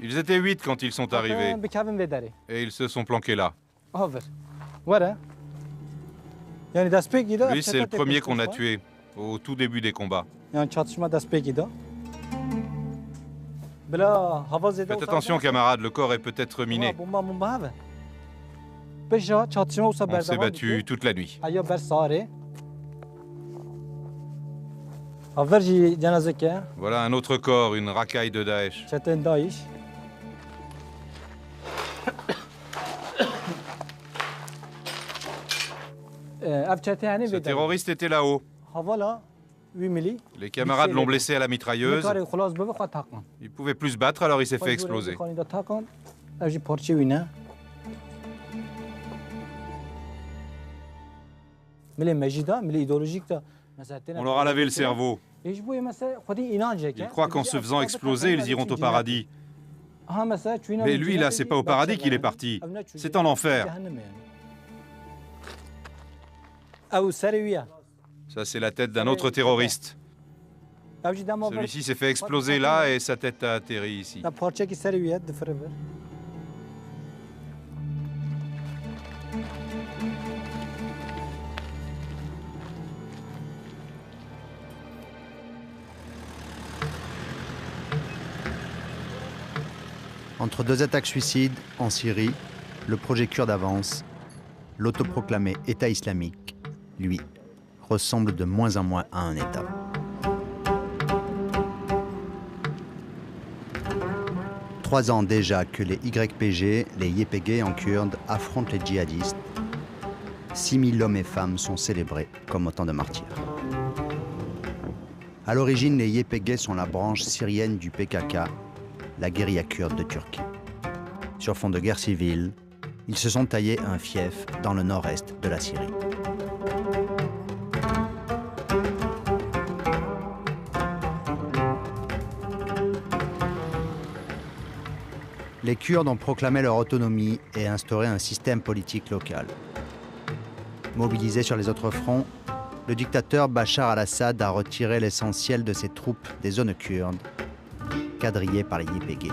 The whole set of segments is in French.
Ils étaient 8 quand ils sont arrivés. Et ils se sont planqués là. Lui, c'est le premier qu'on a tué, au tout début des combats. Faites attention, camarades, le corps est peut-être miné. On s'est battu toute la nuit. Voilà un autre corps, une racaille de Daesh. Ce terroriste était là-haut. Les camarades l'ont blessé à la mitrailleuse. Il ne pouvait plus se battre, alors il s'est fait exploser. On leur a lavé le cerveau. Ils croient qu'en se faisant exploser, ils iront au paradis. Mais lui, là, c'est pas au paradis qu'il est parti. C'est en enfer. Ça, c'est la tête d'un autre terroriste. Celui-ci s'est fait exploser là et sa tête a atterri ici. Entre deux attaques suicides en Syrie, le projet kurde avance. L'autoproclamé État islamique, lui, ressemble de moins en moins à un État. Trois ans déjà que les YPG, les YPG en kurde, affrontent les djihadistes. 6000 hommes et femmes sont célébrés comme autant de martyrs. À l'origine, les YPG sont la branche syrienne du PKK, la guérilla kurde de Turquie. Sur fond de guerre civile, ils se sont taillés un fief dans le nord-est de la Syrie. Les Kurdes ont proclamé leur autonomie et instauré un système politique local. Mobilisé sur les autres fronts, le dictateur Bachar al-Assad a retiré l'essentiel de ses troupes des zones kurdes, quadrillées par les YPG.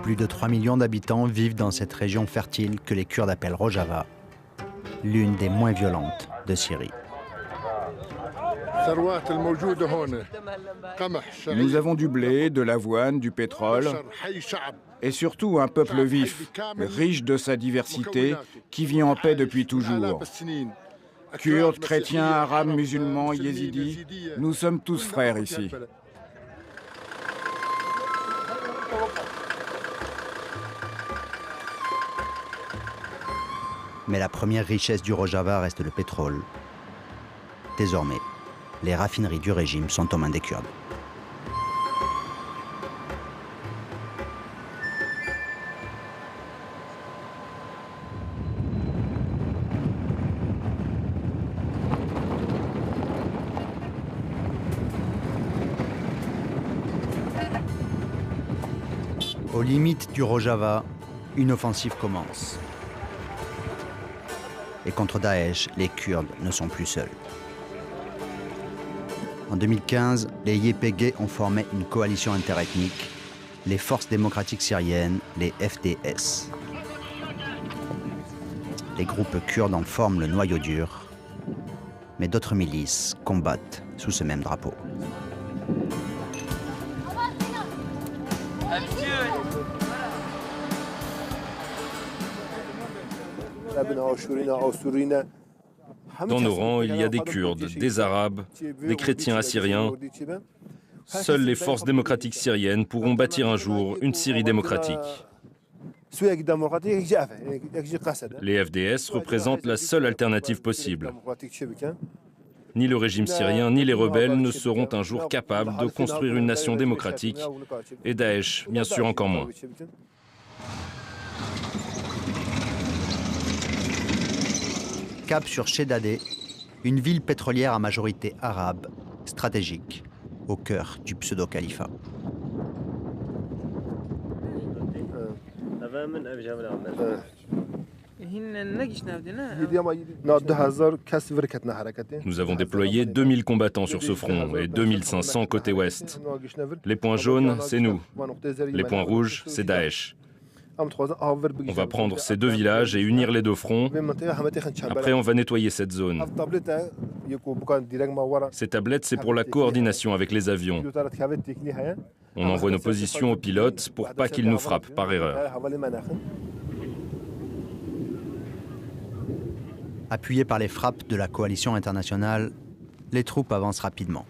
Plus de 3 millions d'habitants vivent dans cette région fertile que les Kurdes appellent Rojava, l'une des moins violentes de Syrie. Nous avons du blé, de l'avoine, du pétrole et surtout un peuple vif, riche de sa diversité, qui vit en paix depuis toujours. Kurdes, chrétiens, arabes, musulmans, yézidis, nous sommes tous frères ici. Mais la première richesse du Rojava reste le pétrole. Désormais, les raffineries du régime sont aux mains des Kurdes. Aux limites du Rojava, une offensive commence. Et contre Daesh, les Kurdes ne sont plus seuls. En 2015, les YPG ont formé une coalition interethnique, les Forces démocratiques syriennes, les FDS. Les groupes kurdes en forment le noyau dur, mais d'autres milices combattent sous ce même drapeau. Dans nos rangs, il y a des Kurdes, des Arabes, des chrétiens assyriens. Seules les forces démocratiques syriennes pourront bâtir un jour une Syrie démocratique. Les FDS représentent la seule alternative possible. Ni le régime syrien, ni les rebelles ne seront un jour capables de construire une nation démocratique, et Daesh, bien sûr, encore moins. Cap sur Shedadeh, une ville pétrolière à majorité arabe, stratégique, au cœur du pseudo-califat. Nous avons déployé 2000 combattants sur ce front et 2500 côté ouest. Les points jaunes, c'est nous. Les points rouges, c'est Daesh. On va prendre ces deux villages et unir les deux fronts. Après, on va nettoyer cette zone. Ces tablettes, c'est pour la coordination avec les avions. On envoie nos positions aux pilotes pour pas qu'ils nous frappent par erreur. Appuyées par les frappes de la coalition internationale, les troupes avancent rapidement.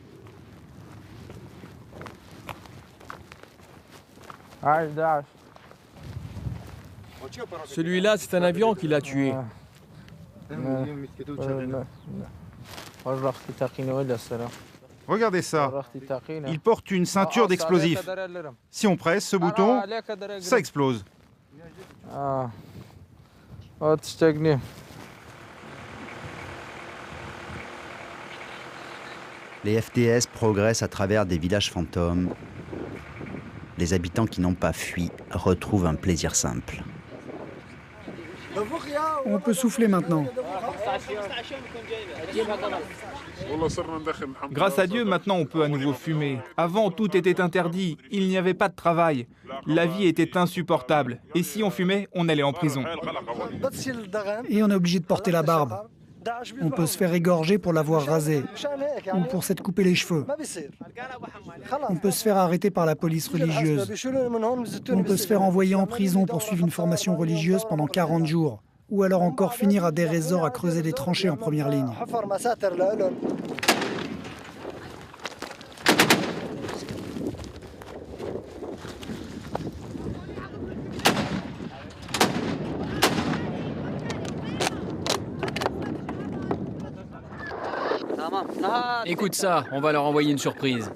Celui-là, c'est un avion qui l'a tué. Regardez ça. Il porte une ceinture d'explosifs. Si on presse ce bouton, ça explose. Les FDS progressent à travers des villages fantômes. Les habitants qui n'ont pas fui retrouvent un plaisir simple. On peut souffler maintenant. Grâce à Dieu, maintenant on peut à nouveau fumer. Avant, tout était interdit. Il n'y avait pas de travail. La vie était insupportable. Et si on fumait, on allait en prison. Et on est obligé de porter la barbe. On peut se faire égorger pour l'avoir rasé, ou pour s'être coupé les cheveux. On peut se faire arrêter par la police religieuse. On peut se faire envoyer en prison pour suivre une formation religieuse pendant 40 jours. Ou alors encore finir à des résorts à creuser des tranchées en première ligne. Écoute ça, on va leur envoyer une surprise.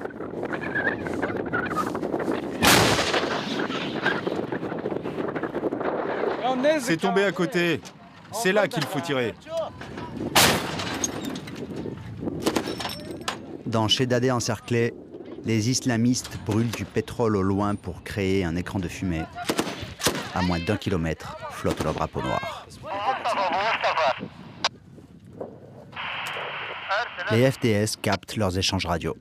C'est tombé à côté. C'est là qu'il faut tirer. Dans Sheddadeh encerclé, les islamistes brûlent du pétrole au loin pour créer un écran de fumée. À moins d'1 kilomètre, flotte le drapeau noir. Les FDS captent leurs échanges radio.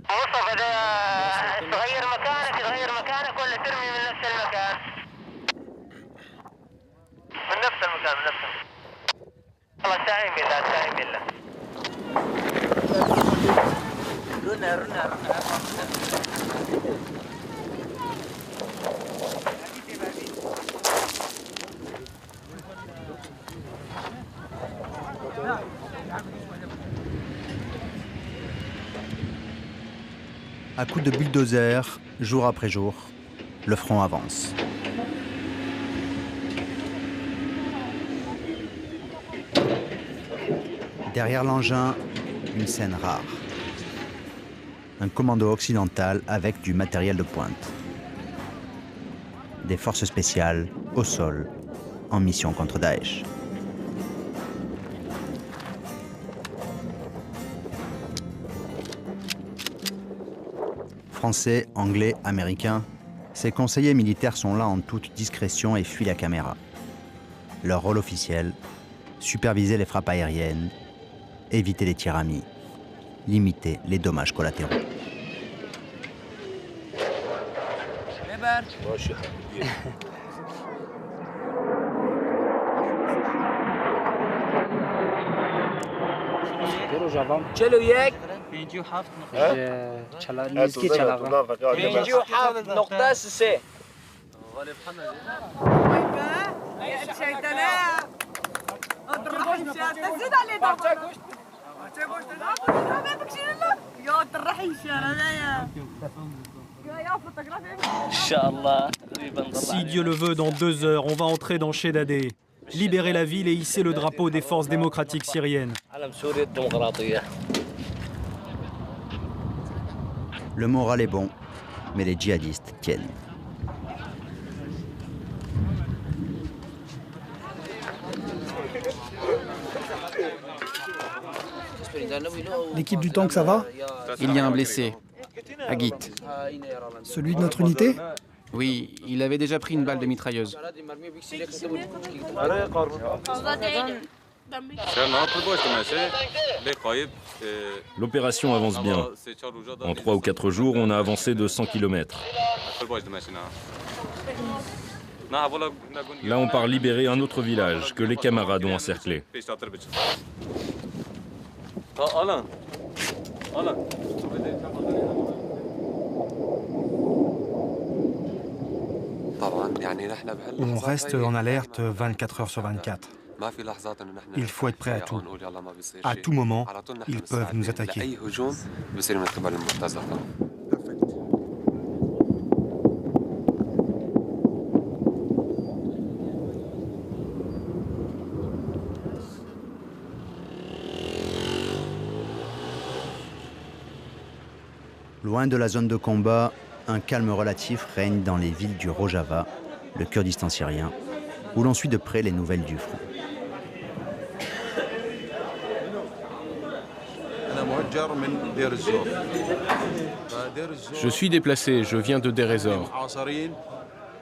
À coups de bulldozer, jour après jour, le front avance. Derrière l'engin, une scène rare. Un commando occidental avec du matériel de pointe. Des forces spéciales au sol, en mission contre Daesh. Français, anglais, américains, ces conseillers militaires sont là en toute discrétion et fuient la caméra. Leur rôle officiel, superviser les frappes aériennes, éviter les tirs amis, limiter les dommages collatéraux. Si Dieu le veut, dans 2 heures, on va entrer dans Sheddadeh, libérer la ville et hisser le drapeau des forces démocratiques syriennes. Le moral est bon, mais les djihadistes tiennent. L'équipe du tank, ça va? Il y a un blessé. Agit. Celui de notre unité? Oui, il avait déjà pris une balle de mitrailleuse. L'opération avance bien. En 3 ou 4 jours, on a avancé de 100 km. Là, on part libérer un autre village que les camarades ont encerclé. On reste en alerte 24 heures sur 24. Il faut être prêt à tout. À tout moment, ils peuvent nous attaquer. Loin de la zone de combat, un calme relatif règne dans les villes du Rojava, le Kurdistan syrien, où l'on suit de près les nouvelles du front. Je suis déplacé, je viens de Deir ez-Zor.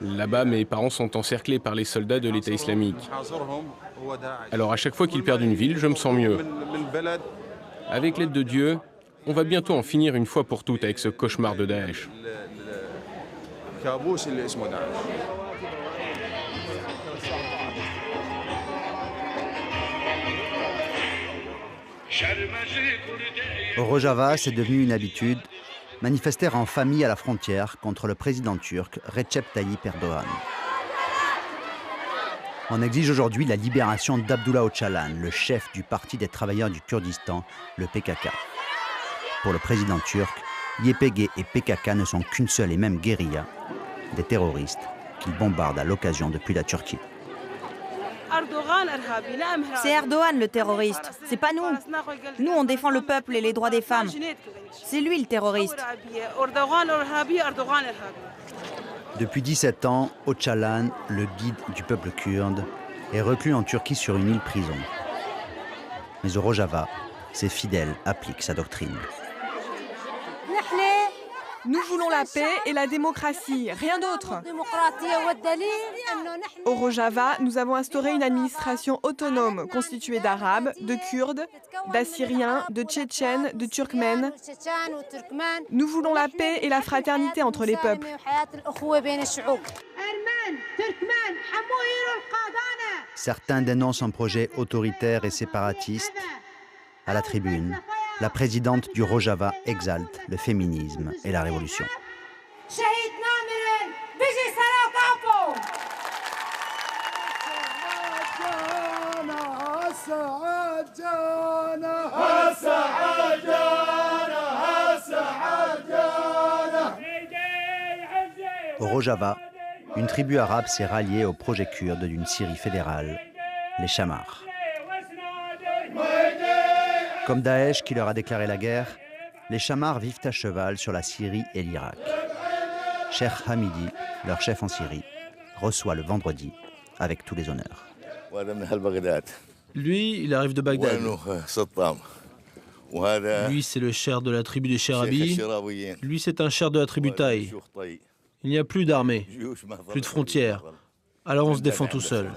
Là-bas, mes parents sont encerclés par les soldats de l'État islamique. Alors à chaque fois qu'ils perdent une ville, je me sens mieux. Avec l'aide de Dieu, on va bientôt en finir une fois pour toutes avec ce cauchemar de Daesh. Au Rojava, c'est devenu une habitude, manifester en famille à la frontière contre le président turc Recep Tayyip Erdogan. On exige aujourd'hui la libération d'Abdullah Öcalan, le chef du Parti des travailleurs du Kurdistan, le PKK. Pour le président turc, YPG et PKK ne sont qu'une seule et même guérilla, des terroristes qu'il bombarde à l'occasion depuis la Turquie. C'est Erdogan le terroriste, c'est pas nous. Nous, on défend le peuple et les droits des femmes. C'est lui le terroriste. Depuis 17 ans, Öcalan, le guide du peuple kurde, est reclus en Turquie sur une île prison. Mais au Rojava, ses fidèles appliquent sa doctrine. Nous voulons la paix et la démocratie, rien d'autre. Au Rojava, nous avons instauré une administration autonome constituée d'Arabes, de Kurdes, d'Assyriens, de Tchétchènes, de Turkmènes. Nous voulons la paix et la fraternité entre les peuples. Certains dénoncent un projet autoritaire et séparatiste. À la tribune, la présidente du Rojava exalte le féminisme et la révolution. Au Rojava, une tribu arabe s'est ralliée au projet kurde d'une Syrie fédérale, les Chamars. Comme Daesh qui leur a déclaré la guerre, les Chamars vivent à cheval sur la Syrie et l'Irak. Cheikh Hamidi, leur chef en Syrie, reçoit le vendredi avec tous les honneurs. Lui, il arrive de Bagdad. Lui, c'est le cher de la tribu des Cherabi. Lui, c'est un cher de la tribu Taï. Il n'y a plus d'armée, plus de frontières. Alors on se défend tout seul.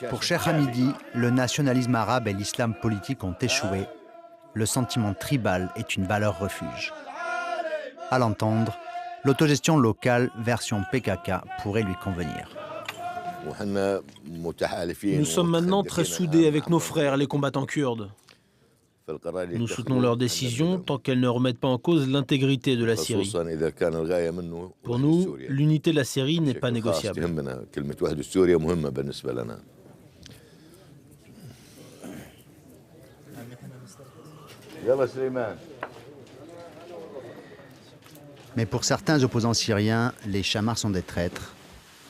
Pour Cheikh Hamidi, le nationalisme arabe et l'islam politique ont échoué. Le sentiment tribal est une valeur refuge. À l'entendre, l'autogestion locale version PKK pourrait lui convenir. Nous sommes maintenant très soudés avec nos frères, les combattants kurdes. Nous soutenons leurs décisions tant qu'elles ne remettent pas en cause l'intégrité de la Syrie. Pour nous, l'unité de la Syrie n'est pas négociable. Mais pour certains opposants syriens, les Chamars sont des traîtres,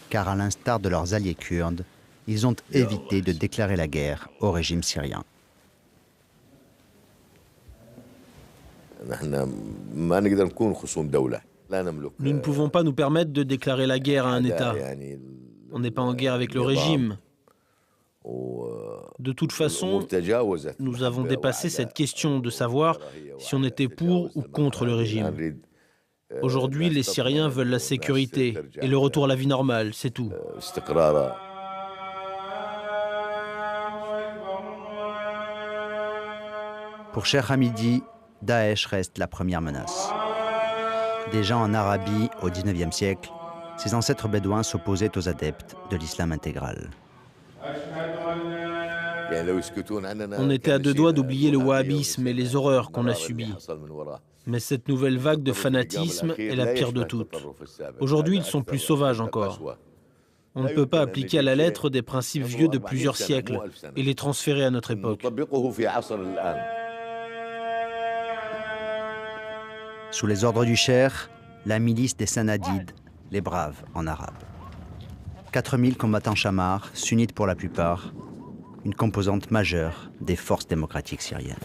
car à l'instar de leurs alliés kurdes, ils ont évité de déclarer la guerre au régime syrien. Nous ne pouvons pas nous permettre de déclarer la guerre à un État. On n'est pas en guerre avec le régime. De toute façon, nous avons dépassé cette question de savoir si on était pour ou contre le régime. Aujourd'hui, les Syriens veulent la sécurité et le retour à la vie normale, c'est tout. Pour Cheikh Hamidi, Daesh reste la première menace. Déjà en Arabie, au XIXe siècle, ses ancêtres bédouins s'opposaient aux adeptes de l'islam intégral. On était à deux doigts d'oublier le wahhabisme et les horreurs qu'on a subies. Mais cette nouvelle vague de fanatisme est la pire de toutes. Aujourd'hui, ils sont plus sauvages encore. On ne peut pas appliquer à la lettre des principes vieux de plusieurs siècles et les transférer à notre époque. Sous les ordres du Cher, la milice des Sanadides, les Braves en arabe. 4000 combattants chamars, sunnites pour la plupart, une composante majeure des forces démocratiques syriennes.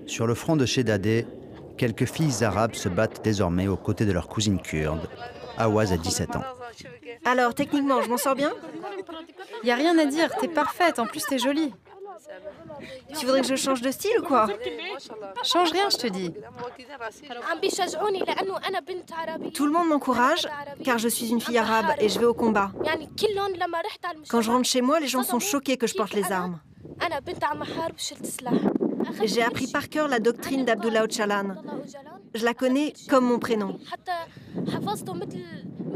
Sur le front de Shedadeh, quelques filles arabes se battent désormais aux côtés de leur cousine kurde. Awaz a 17 ans. Alors, techniquement, je m'en sors bien? Y a rien à dire, t'es parfaite, en plus t'es jolie. Tu voudrais que je change de style ou quoi? Change rien, je te dis. Tout le monde m'encourage, car je suis une fille arabe et je vais au combat. Quand je rentre chez moi, les gens sont choqués que je porte les armes. J'ai appris par cœur la doctrine d'Abdullah Öcalan. Je la connais comme mon prénom.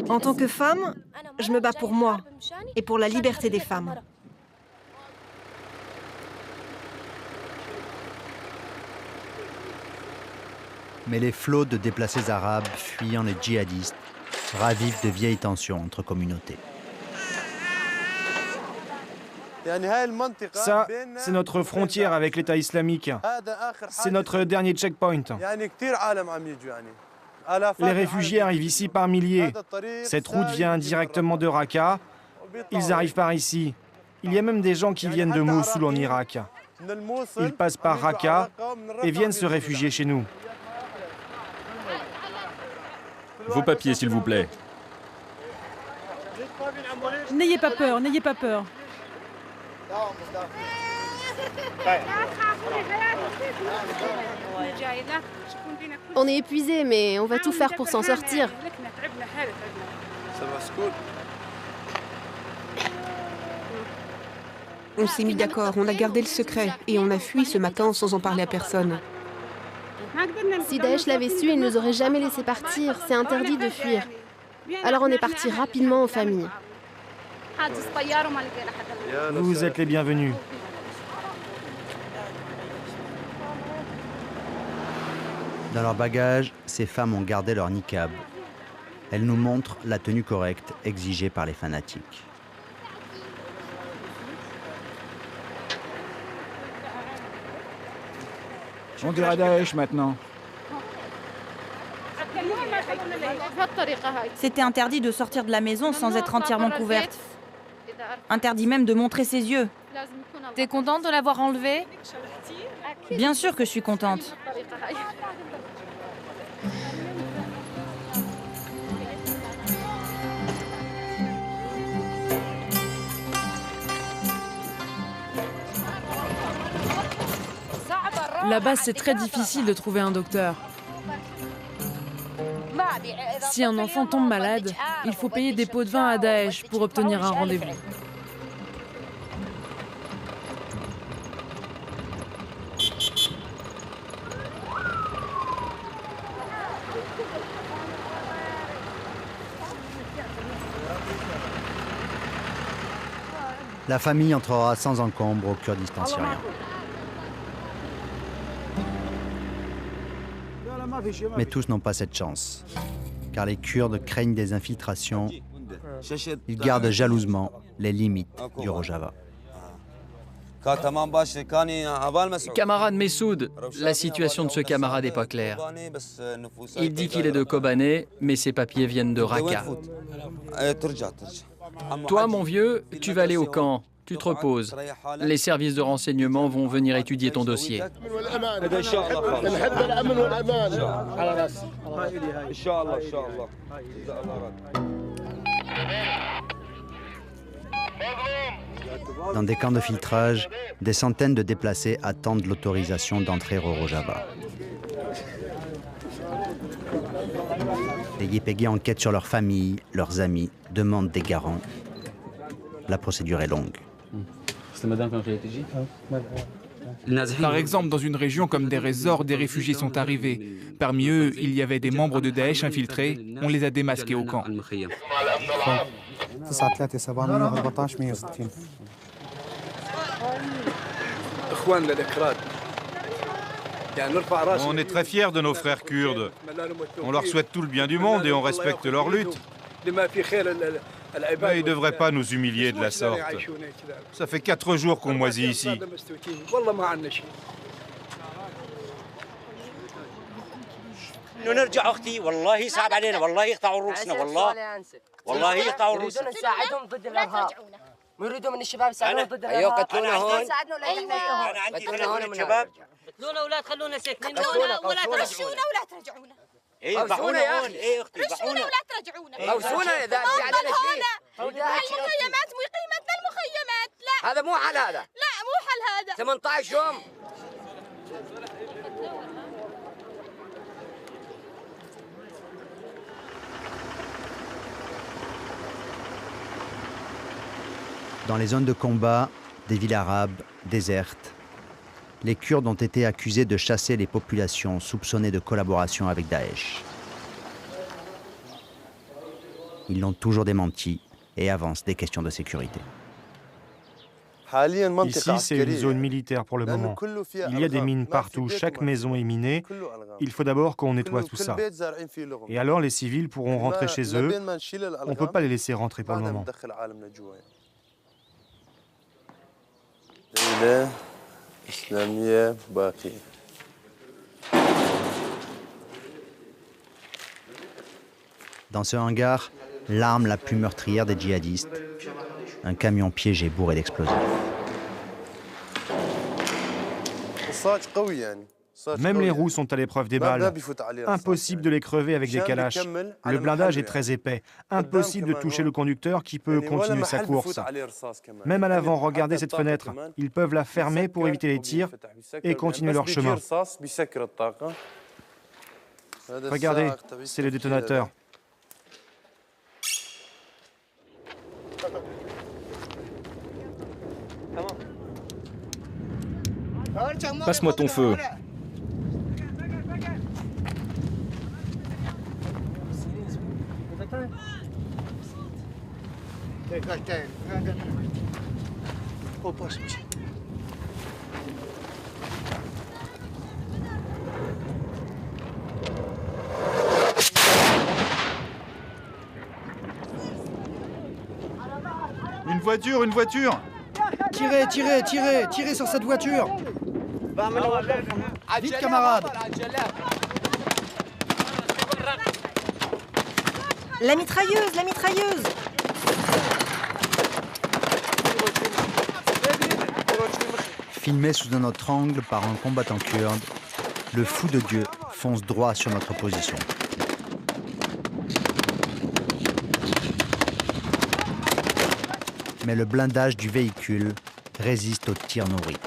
En tant que femme, je me bats pour moi et pour la liberté des femmes. Mais les flots de déplacés arabes fuyant les djihadistes ravivent de vieilles tensions entre communautés. Ça, c'est notre frontière avec l'État islamique. C'est notre dernier checkpoint. Les réfugiés arrivent ici par milliers. Cette route vient directement de Raqqa. Ils arrivent par ici. Il y a même des gens qui viennent de Mossoul en Irak. Ils passent par Raqqa et viennent se réfugier chez nous. Vos papiers, s'il vous plaît. N'ayez pas peur, n'ayez pas peur. On est épuisé, mais on va tout faire pour s'en sortir. On s'est mis d'accord, on a gardé le secret et on a fui ce matin sans en parler à personne. Si Daesh l'avait su, il ne nous aurait jamais laissé partir. C'est interdit de fuir. Alors on est parti rapidement en famille. Vous êtes les bienvenus. Dans leur bagage, ces femmes ont gardé leur niqab. Elles nous montrent la tenue correcte exigée par les fanatiques. On dirait Daesh maintenant. C'était interdit de sortir de la maison sans être entièrement couverte. Interdit même de montrer ses yeux. T'es contente de l'avoir enlevé? Bien sûr que je suis contente. Là-bas, c'est très difficile de trouver un docteur. Si un enfant tombe malade, il faut payer des pots de vin à Daesh pour obtenir un rendez-vous. La famille entrera sans encombre au Kurdistan syrien. Mais tous n'ont pas cette chance, car les Kurdes craignent des infiltrations. Ils gardent jalousement les limites du Rojava. Camarade Messoud, la situation de ce camarade n'est pas claire. Il dit qu'il est de Kobané, mais ses papiers viennent de Raqqa. Toi, mon vieux, tu vas aller au camp. Tu te reposes. Les services de renseignement vont venir étudier ton dossier. Dans des camps de filtrage, des centaines de déplacés attendent l'autorisation d'entrer au Rojava. Les Yépégués enquêtent sur leurs familles, leurs amis, demandent des garants. La procédure est longue. Par exemple, dans une région comme Deir ez-Zor, des réfugiés sont arrivés. Parmi eux, il y avait des membres de Daesh infiltrés. On les a démasqués au camp. On est très fiers de nos frères kurdes. On leur souhaite tout le bien du monde et on respecte leur lutte. Mais ils ne devraient pas nous humilier de la sorte. Ça fait 4 jours qu'on moisit ici. ايه بحونا هون ايه اختي بحونا ولا ترجعونا موسونا اذا في علينا شيء المخيمات مو قيمتنا المخيمات لا هذا مو حل هذا لا مو حل هذا 18 يوم. Dans les zones de combat, des villes arabes désertes, les Kurdes ont été accusés de chasser les populations soupçonnées de collaboration avec Daesh. Ils l'ont toujours démenti et avancent des questions de sécurité. Ici, c'est une zone militaire pour le moment. Il y a des mines partout, chaque maison est minée. Il faut d'abord qu'on nettoie tout ça. Et alors les civils pourront rentrer chez eux. On ne peut pas les laisser rentrer pour le moment. Dans ce hangar, l'arme la plus meurtrière des djihadistes, un camion piégé bourré d'explosifs. Même les roues sont à l'épreuve des balles. Impossible de les crever avec des calaches. Le blindage est très épais. Impossible de toucher le conducteur qui peut continuer sa course. Même à l'avant, regardez cette fenêtre. Ils peuvent la fermer pour éviter les tirs et continuer leur chemin. Regardez, c'est le détonateur. Passe-moi ton feu. Une voiture, une voiture! Tirez, tirez, tirez, tirez sur cette voiture! Vite, camarades! La mitrailleuse, la mitrailleuse! Filmé sous un autre angle par un combattant kurde, le fou de Dieu fonce droit sur notre position. Mais le blindage du véhicule résiste aux tirs nourris.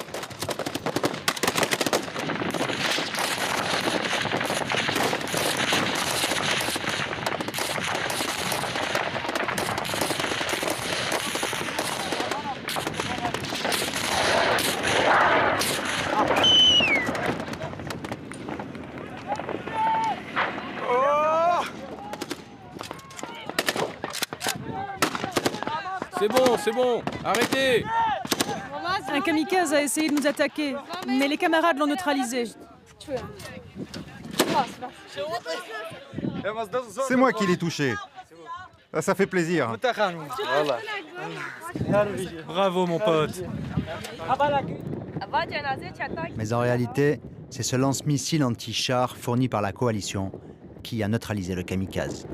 C'est bon, arrêtez! Un kamikaze a essayé de nous attaquer, mais les camarades l'ont neutralisé. C'est moi qui l'ai touché. Ça fait plaisir. Bravo mon pote. Mais en réalité, c'est ce lance-missile anti-char fourni par la coalition qui a neutralisé le kamikaze.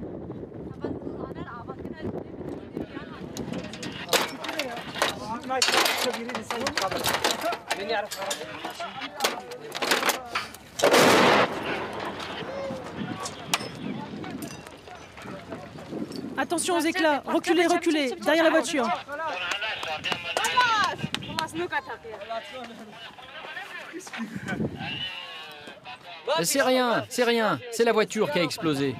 Attention aux éclats, reculez, reculez, derrière la voiture. C'est rien, c'est la voiture qui a explosé.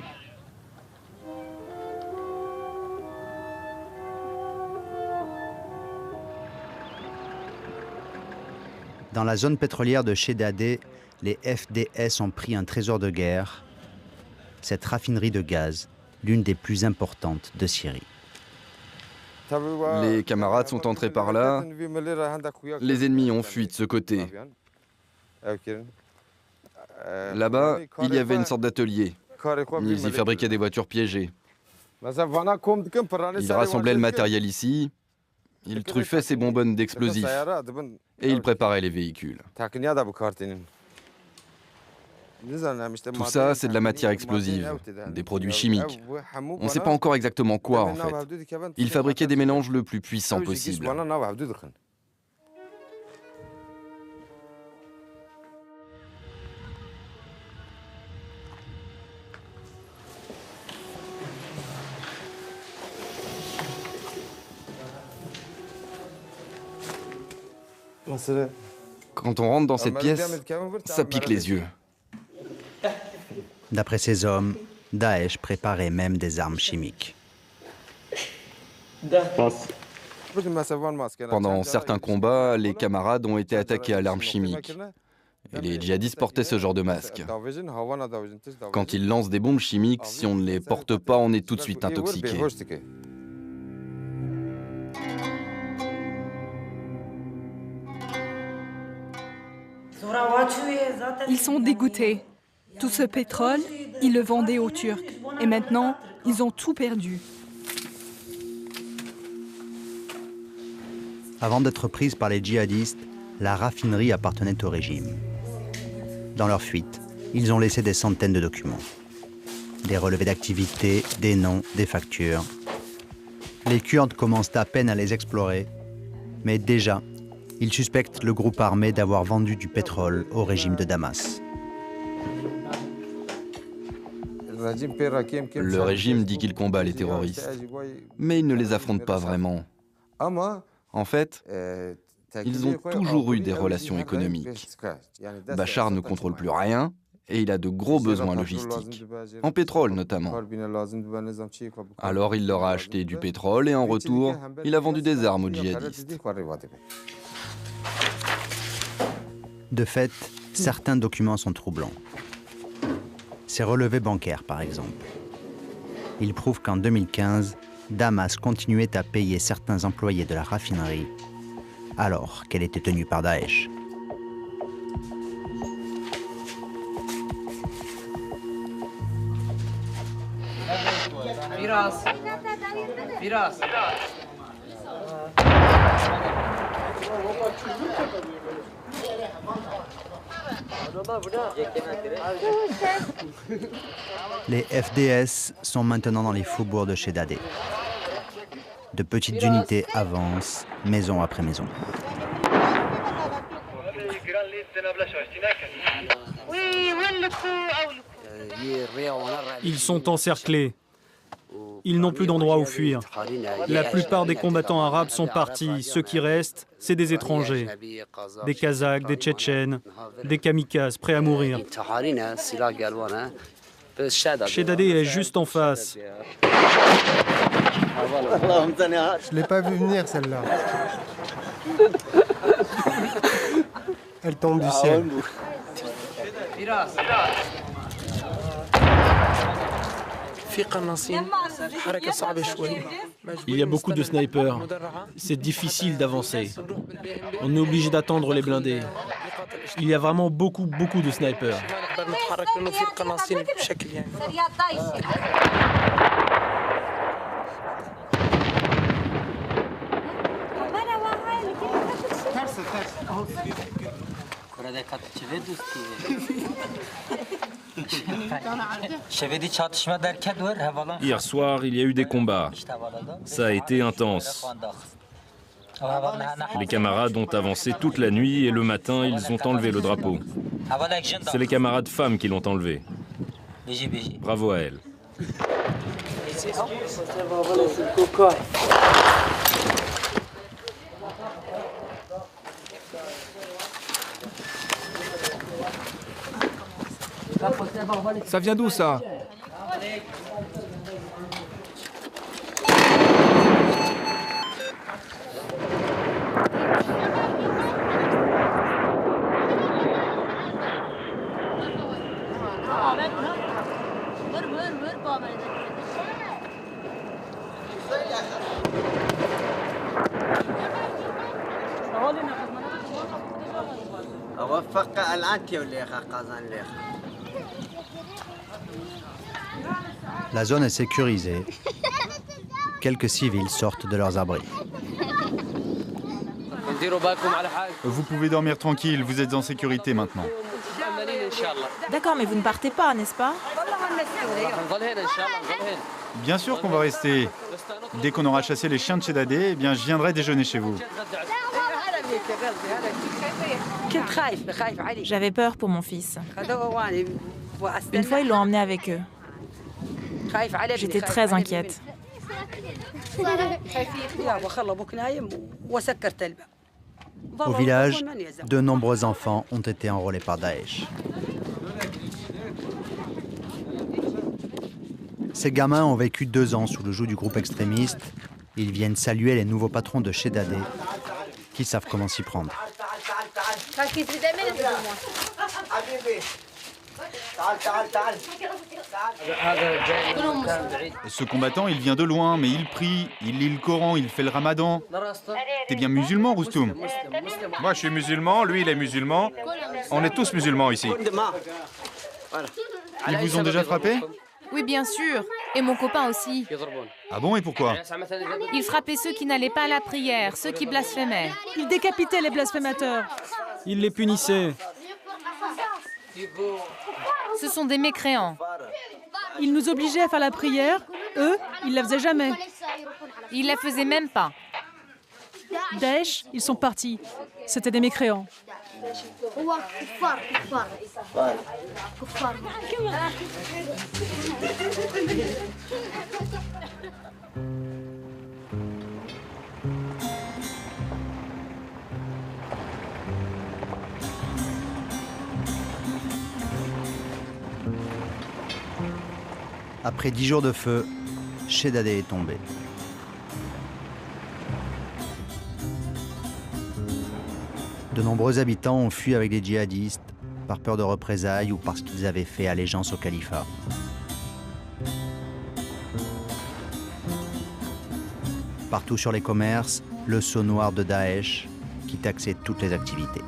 Dans la zone pétrolière de Shedadeh, les FDS ont pris un trésor de guerre, cette raffinerie de gaz, l'une des plus importantes de Syrie. Les camarades sont entrés par là, les ennemis ont fui de ce côté. Là-bas, il y avait une sorte d'atelier. Ils y fabriquaient des voitures piégées. Ils rassemblaient le matériel ici, ils truffaient ces bonbonnes d'explosifs et ils préparaient les véhicules. Tout ça, c'est de la matière explosive, des produits chimiques. On ne sait pas encore exactement quoi, en fait. Ils fabriquaient des mélanges le plus puissants possible. Quand on rentre dans cette pièce, ça pique les yeux. D'après ces hommes, Daesh préparait même des armes chimiques. Pendant certains combats, les camarades ont été attaqués à l'arme chimique. Et les djihadistes portaient ce genre de masque. Quand ils lancent des bombes chimiques, si on ne les porte pas, on est tout de suite intoxiqué. Ils sont dégoûtés. Tout ce pétrole, ils le vendaient aux Turcs. Et maintenant, ils ont tout perdu. Avant d'être prise par les djihadistes, la raffinerie appartenait au régime. Dans leur fuite, ils ont laissé des centaines de documents. Des relevés d'activité, des noms, des factures. Les Kurdes commencent à peine à les explorer, mais déjà, ils suspectent le groupe armé d'avoir vendu du pétrole au régime de Damas. Le régime dit qu'il combat les terroristes, mais il ne les affronte pas vraiment. En fait, ils ont toujours eu des relations économiques. Bachar ne contrôle plus rien et il a de gros besoins logistiques, en pétrole notamment. Alors il leur a acheté du pétrole et en retour, il a vendu des armes aux djihadistes. De fait, certains documents sont troublants. Ces relevés bancaires, par exemple. Ils prouvent qu'en 2015, Damas continuait à payer certains employés de la raffinerie alors qu'elle était tenue par Daesh. Les FDS sont maintenant dans les faubourgs de Shedadeh. De petites unités avancent, maison après maison. Ils sont encerclés. Ils n'ont plus d'endroit où fuir. La plupart des combattants arabes sont partis. Ceux qui restent, c'est des étrangers. Des Kazakhs, des Tchétchènes, des kamikazes prêts à mourir. Shedadeh est juste en face. Je ne l'ai pas vu venir, celle-là. Elle tombe du ciel. Il y a beaucoup de snipers. C'est difficile d'avancer. On est obligé d'attendre les blindés. Il y a vraiment beaucoup de snipers. Hier soir, il y a eu des combats. Ça a été intense. Les camarades ont avancé toute la nuit et le matin, ils ont enlevé le drapeau. C'est les camarades femmes qui l'ont enlevé. Bravo à elles. Ça vient d'où, ça? La zone est sécurisée. Quelques civils sortent de leurs abris. Vous pouvez dormir tranquille, vous êtes en sécurité maintenant. D'accord, mais vous ne partez pas, n'est-ce pas? Bien sûr qu'on va rester. Dès qu'on aura chassé les chiens de Chedadé, eh bien, je viendrai déjeuner chez vous. J'avais peur pour mon fils. Une fois, ils l'ont emmené avec eux. J'étais très inquiète. Au village, de nombreux enfants ont été enrôlés par Daesh. Ces gamins ont vécu 2 ans sous le joug du groupe extrémiste. Ils viennent saluer les nouveaux patrons de Chedadé qui savent comment s'y prendre. Ce combattant, il vient de loin, mais il prie, il lit le Coran, il fait le ramadan. T'es bien musulman, Roustum? Moi, je suis musulman, lui, il est musulman. On est tous musulmans ici. Ils vous ont déjà frappé? Oui, bien sûr. Et mon copain aussi. Ah bon, et pourquoi? Il frappait ceux qui n'allaient pas à la prière, ceux qui blasphémaient. Il décapitait les blasphémateurs. Il les punissait. Ce sont des mécréants. Il nous obligeait à faire la prière. Eux, ils la faisaient jamais. Ils la faisaient même pas. Daesh, ils sont partis. C'était des mécréants. Après 10 jours de feu, Chedadé est tombé. De nombreux habitants ont fui avec des djihadistes, par peur de représailles ou parce qu'ils avaient fait allégeance au califat. Partout sur les commerces, le sceau noir de Daesh qui taxait toutes les activités.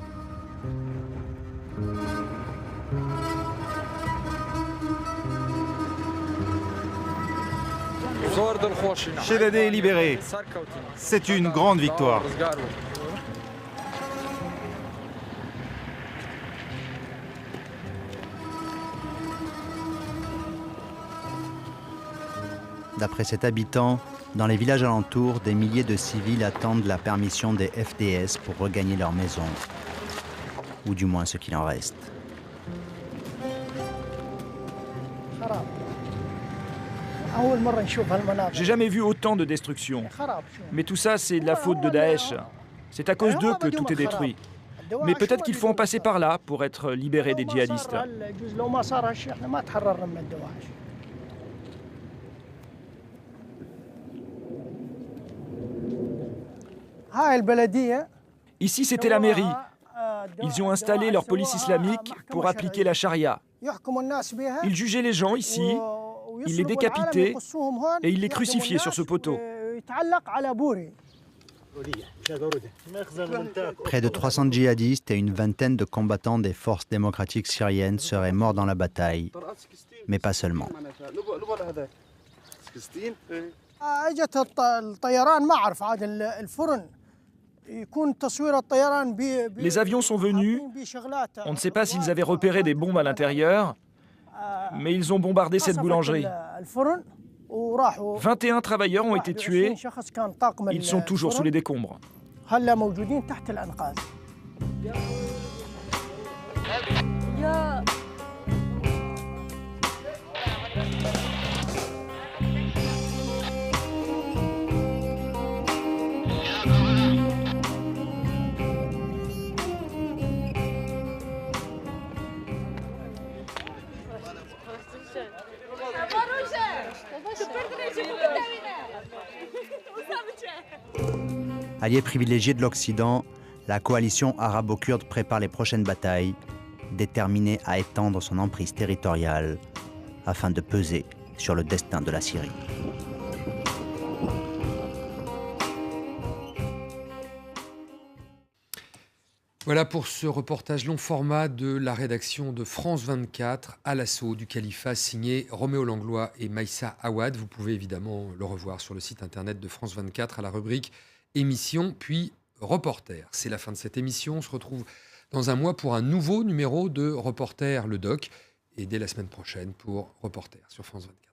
Chedadé est libéré. C'est une grande victoire. D'après cet habitant, dans les villages alentours, des milliers de civils attendent la permission des FDS pour regagner leur maison, ou du moins ce qu'il en reste. J'ai jamais vu autant de destruction. Mais tout ça, c'est de la faute de Daesh. C'est à cause d'eux que tout est détruit. Mais peut-être qu'il faut en passer par là pour être libéré des djihadistes. Ici, c'était la mairie. Ils y ont installé leur police islamique pour appliquer la charia. Ils jugeaient les gens ici, ils les décapitaient et ils les crucifiaient sur ce poteau. Près de 300 djihadistes et une vingtaine de combattants des forces démocratiques syriennes seraient morts dans la bataille, mais pas seulement. Les avions sont venus. On ne sait pas s'ils avaient repéré des bombes à l'intérieur, mais ils ont bombardé cette boulangerie. 21 travailleurs ont été tués. Ils sont toujours sous les décombres. Allié privilégié de l'Occident, la coalition arabo-kurde prépare les prochaines batailles, déterminée à étendre son emprise territoriale afin de peser sur le destin de la Syrie. Voilà pour ce reportage long format de la rédaction de France 24 à l'assaut du califat, signé Roméo Langlois et Maïssa Awad. Vous pouvez évidemment le revoir sur le site internet de France 24 à la rubrique émission puis reporter. C'est la fin de cette émission. On se retrouve dans un mois pour un nouveau numéro de Reporter le Doc et dès la semaine prochaine pour Reporter sur France 24.